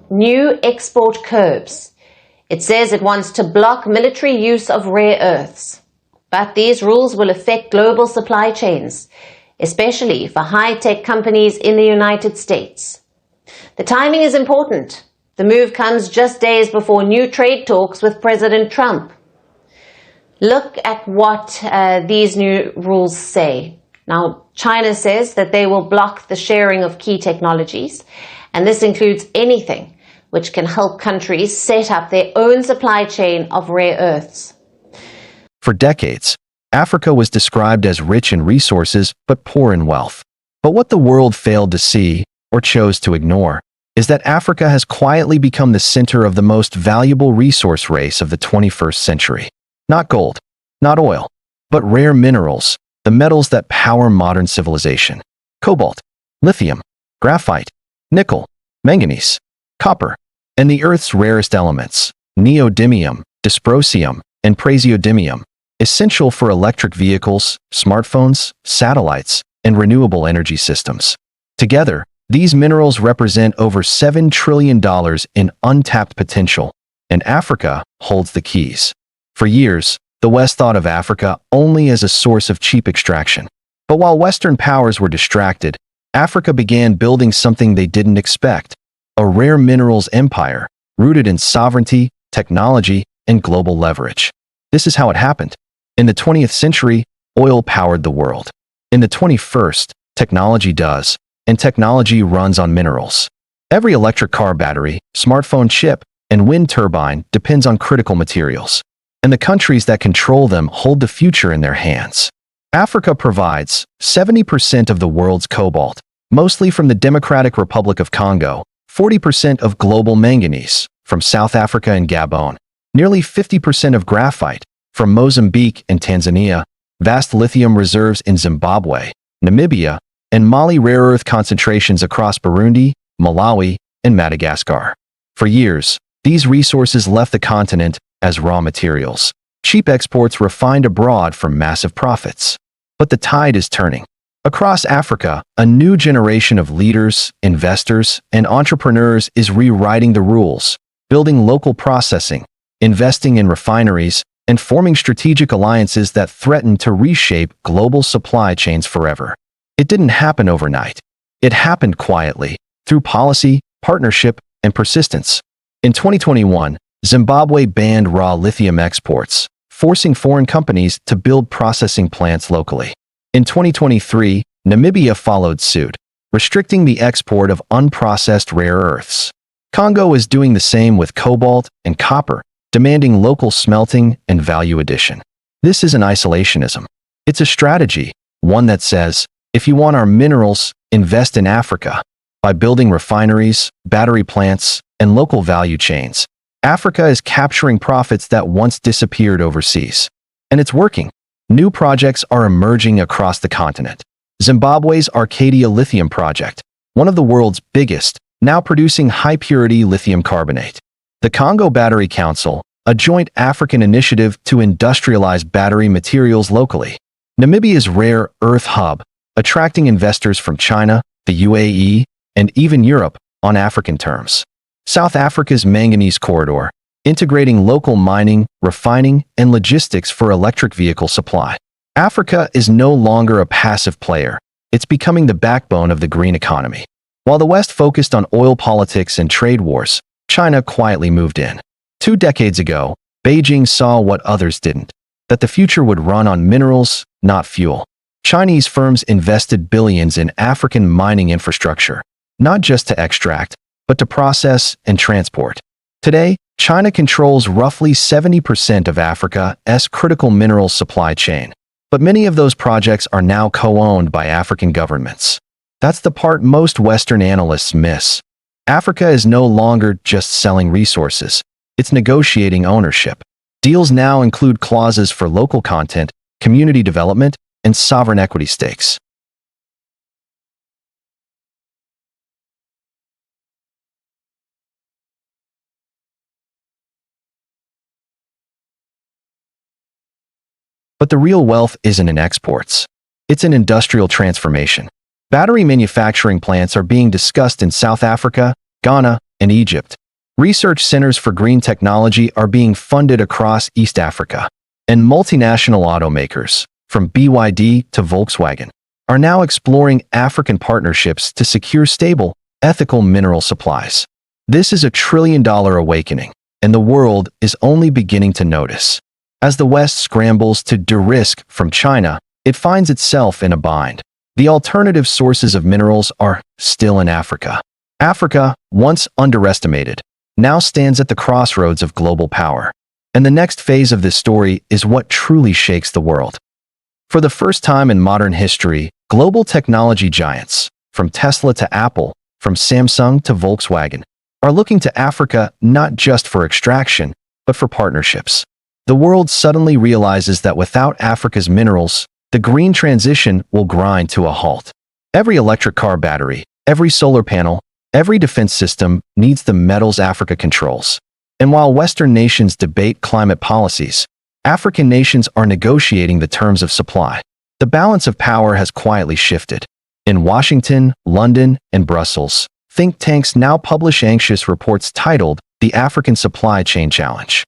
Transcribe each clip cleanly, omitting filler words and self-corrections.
new export curbs. It says it wants to block military use of rare earths. But these rules will affect global supply chains, especially for high-tech companies in the United States. The timing is important. The move comes just days before new trade talks with President Trump. Look at what these new rules say. Now, China says that they will block the sharing of key technologies, and this includes anything which can help countries set up their own supply chain of rare earths. For decades, Africa was described as rich in resources but poor in wealth. But what the world failed to see, or chose to ignore, is that Africa has quietly become the center of the most valuable resource race of the 21st century. Not gold, not oil, but rare minerals, the metals that power modern civilization. Cobalt, lithium, graphite, nickel, manganese, copper, and the Earth's rarest elements, neodymium, dysprosium, and praseodymium, essential for electric vehicles, smartphones, satellites, and renewable energy systems. Together, these minerals represent over $7 trillion in untapped potential, and Africa holds the keys. For years, the West thought of Africa only as a source of cheap extraction. But while Western powers were distracted, Africa began building something they didn't expect: a rare minerals empire rooted in sovereignty, technology, and global leverage. This is how it happened. In the 20th century, oil powered the world. In the 21st, technology does, and technology runs on minerals. Every electric car battery, smartphone chip, and wind turbine depends on critical materials, and the countries that control them hold the future in their hands. Africa provides 70% of the world's cobalt, mostly from the Democratic Republic of Congo, 40% of global manganese, from South Africa and Gabon, nearly 50% of graphite, from Mozambique and Tanzania, vast lithium reserves in Zimbabwe, Namibia, and Mali, rare earth concentrations across Burundi, Malawi, and Madagascar. For years, these resources left the continent as raw materials, cheap exports refined abroad for massive profits. But the tide is turning. Across Africa, a new generation of leaders, investors, and entrepreneurs is rewriting the rules, building local processing, investing in refineries, and forming strategic alliances that threaten to reshape global supply chains forever. It didn't happen overnight. It happened quietly, through policy, partnership, and persistence. In 2021, Zimbabwe banned raw lithium exports, forcing foreign companies to build processing plants locally. In 2023, Namibia followed suit, restricting the export of unprocessed rare earths. Congo is doing the same with cobalt and copper, demanding local smelting and value addition. This isn't isolationism. It's a strategy, one that says, if you want our minerals, invest in Africa. By building refineries, battery plants, and local value chains, Africa is capturing profits that once disappeared overseas. And it's working. New projects are emerging across the continent. Zimbabwe's Arcadia Lithium project, one of the world's biggest, now producing high-purity lithium carbonate. The Congo Battery Council, a joint African initiative to industrialize battery materials locally. Namibia's rare earth hub, attracting investors from China, the UAE, and even Europe on African terms. South Africa's manganese corridor, integrating local mining, refining, and logistics for electric vehicle supply. Africa is no longer a passive player. It's becoming the backbone of the green economy. While the West focused on oil politics and trade wars, China quietly moved in. 2 decades ago, Beijing saw what others didn't: that the future would run on minerals, not fuel. Chinese firms invested billions in African mining infrastructure, not just to extract, but to process and transport. Today, China controls roughly 70% of Africa's critical minerals supply chain, but many of those projects are now co-owned by African governments. That's the part most Western analysts miss. Africa is no longer just selling resources, it's negotiating ownership. Deals now include clauses for local content, community development, and sovereign equity stakes. But the real wealth isn't in exports. It's in industrial transformation. Battery manufacturing plants are being discussed in South Africa, Ghana, and Egypt. Research centers for green technology are being funded across East Africa, and multinational automakers, from BYD to Volkswagen, are now exploring African partnerships to secure stable, ethical mineral supplies. This is a trillion-dollar awakening, and the world is only beginning to notice. As the West scrambles to de-risk from China, it finds itself in a bind. The alternative sources of minerals are still in Africa. Africa, once underestimated, now stands at the crossroads of global power. And the next phase of this story is what truly shakes the world. For the first time in modern history, global technology giants, from Tesla to Apple, from Samsung to Volkswagen, are looking to Africa not just for extraction, but for partnerships. The world suddenly realizes that without Africa's minerals, the green transition will grind to a halt. Every electric car battery, every solar panel, every defense system needs the metals Africa controls. And while Western nations debate climate policies, African nations are negotiating the terms of supply. The balance of power has quietly shifted. In Washington, London, and Brussels, think tanks now publish anxious reports titled The African Supply Chain Challenge.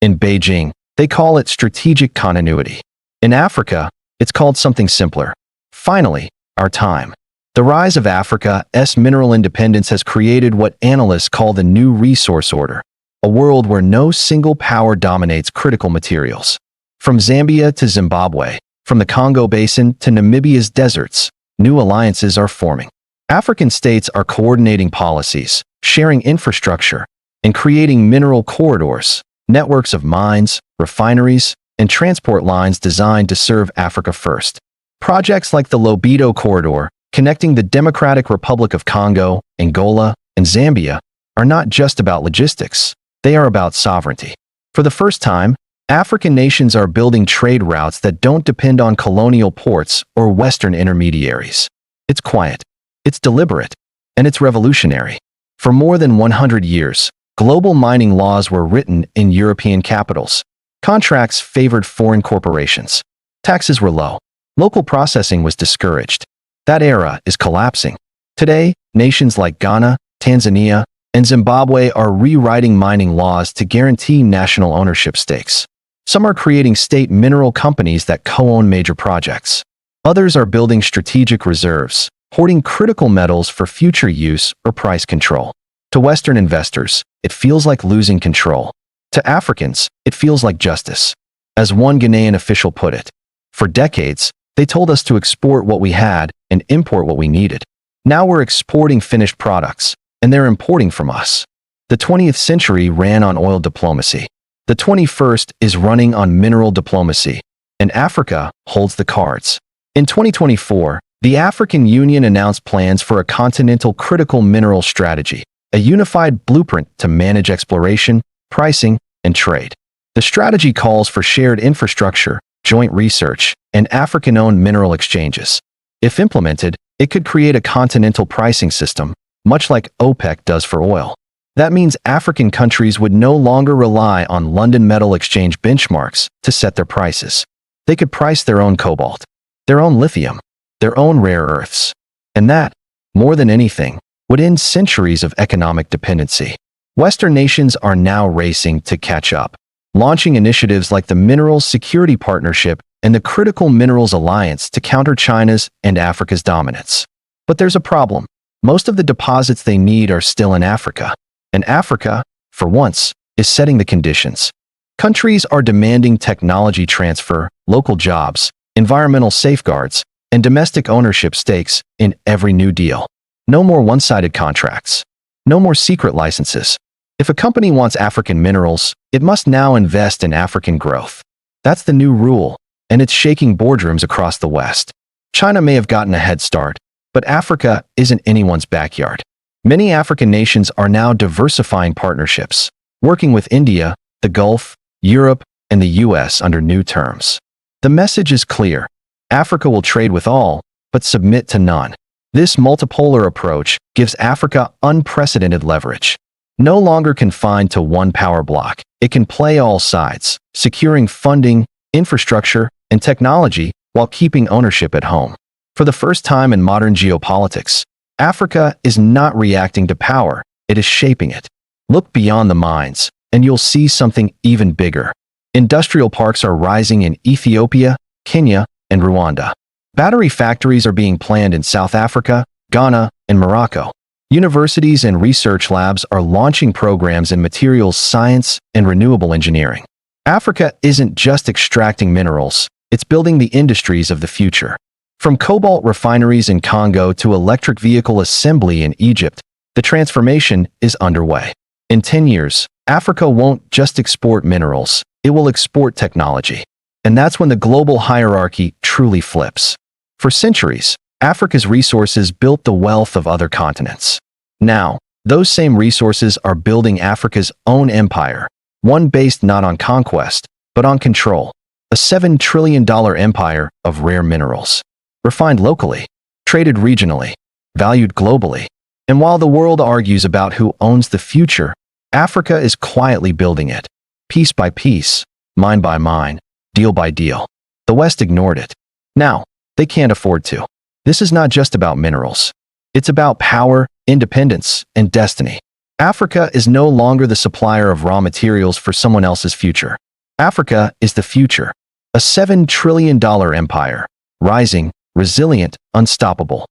In Beijing, they call it strategic continuity. In Africa, it's called something simpler. Finally, our time. The rise of Africa's mineral independence has created what analysts call the new resource order, a world where no single power dominates critical materials. From Zambia to Zimbabwe, from the Congo Basin to Namibia's deserts, new alliances are forming. African states are coordinating policies, sharing infrastructure, and creating mineral corridors, networks of mines, refineries, and transport lines designed to serve Africa first. Projects like the Lobito Corridor, connecting the Democratic Republic of Congo, Angola, and Zambia, are not just about logistics. They are about sovereignty. For the first time, African nations are building trade routes that don't depend on colonial ports or Western intermediaries. It's quiet, it's deliberate, and it's revolutionary. For more than 100 years, global mining laws were written in European capitals. Contracts favored foreign corporations. Taxes were low. Local processing was discouraged. That era is collapsing. Today, nations like Ghana, Tanzania, and Zimbabwe are rewriting mining laws to guarantee national ownership stakes. Some are creating state mineral companies that co-own major projects. Others are building strategic reserves, hoarding critical metals for future use or price control. To Western investors, it feels like losing control. To Africans, it feels like justice. As one Ghanaian official put it, for decades, they told us to export what we had and import what we needed. Now we're exporting finished products, and they're importing from us. The 20th century ran on oil diplomacy. The 21st is running on mineral diplomacy, and Africa holds the cards. In 2024, the African Union announced plans for a continental critical mineral strategy, a unified blueprint to manage exploration, pricing, and trade. The strategy calls for shared infrastructure, joint research, and African-owned mineral exchanges. If implemented, it could create a continental pricing system, much like OPEC does for oil. That means African countries would no longer rely on London Metal Exchange benchmarks to set their prices. They could price their own cobalt, their own lithium, their own rare earths. And that, more than anything, would end centuries of economic dependency. Western nations are now racing to catch up, launching initiatives like the Minerals Security Partnership and the Critical Minerals Alliance to counter China's and Africa's dominance. But there's a problem. Most of the deposits they need are still in Africa. And Africa, for once, is setting the conditions. Countries are demanding technology transfer, local jobs, environmental safeguards, and domestic ownership stakes in every new deal. No more one-sided contracts. No more secret licenses. If a company wants African minerals, it must now invest in African growth. That's the new rule, and it's shaking boardrooms across the West. China may have gotten a head start, but Africa isn't anyone's backyard. Many African nations are now diversifying partnerships, working with India, the Gulf, Europe, and the US under new terms. The message is clear. Africa will trade with all, but submit to none. This multipolar approach gives Africa unprecedented leverage. No longer confined to one power block, it can play all sides, securing funding, infrastructure, and technology while keeping ownership at home. For the first time in modern geopolitics, Africa is not reacting to power, it is shaping it. Look beyond the mines, and you'll see something even bigger. Industrial parks are rising in Ethiopia, Kenya, and Rwanda. Battery factories are being planned in South Africa, Ghana, and Morocco. Universities and research labs are launching programs in materials science and renewable engineering. Africa isn't just extracting minerals, it's building the industries of the future. From cobalt refineries in Congo to electric vehicle assembly in Egypt, the transformation is underway. In 10 years, Africa won't just export minerals, it will export technology. And that's when the global hierarchy truly flips. For centuries, Africa's resources built the wealth of other continents. Now, those same resources are building Africa's own empire, one based not on conquest, but on control. A $7 trillion empire of rare minerals. Refined locally, traded regionally, valued globally. And while the world argues about who owns the future, Africa is quietly building it. Piece by piece, mine by mine, deal by deal. The West ignored it. Now, they can't afford to. This is not just about minerals. It's about power, independence, and destiny. Africa is no longer the supplier of raw materials for someone else's future. Africa is the future. A $7 trillion empire. Rising, resilient, unstoppable.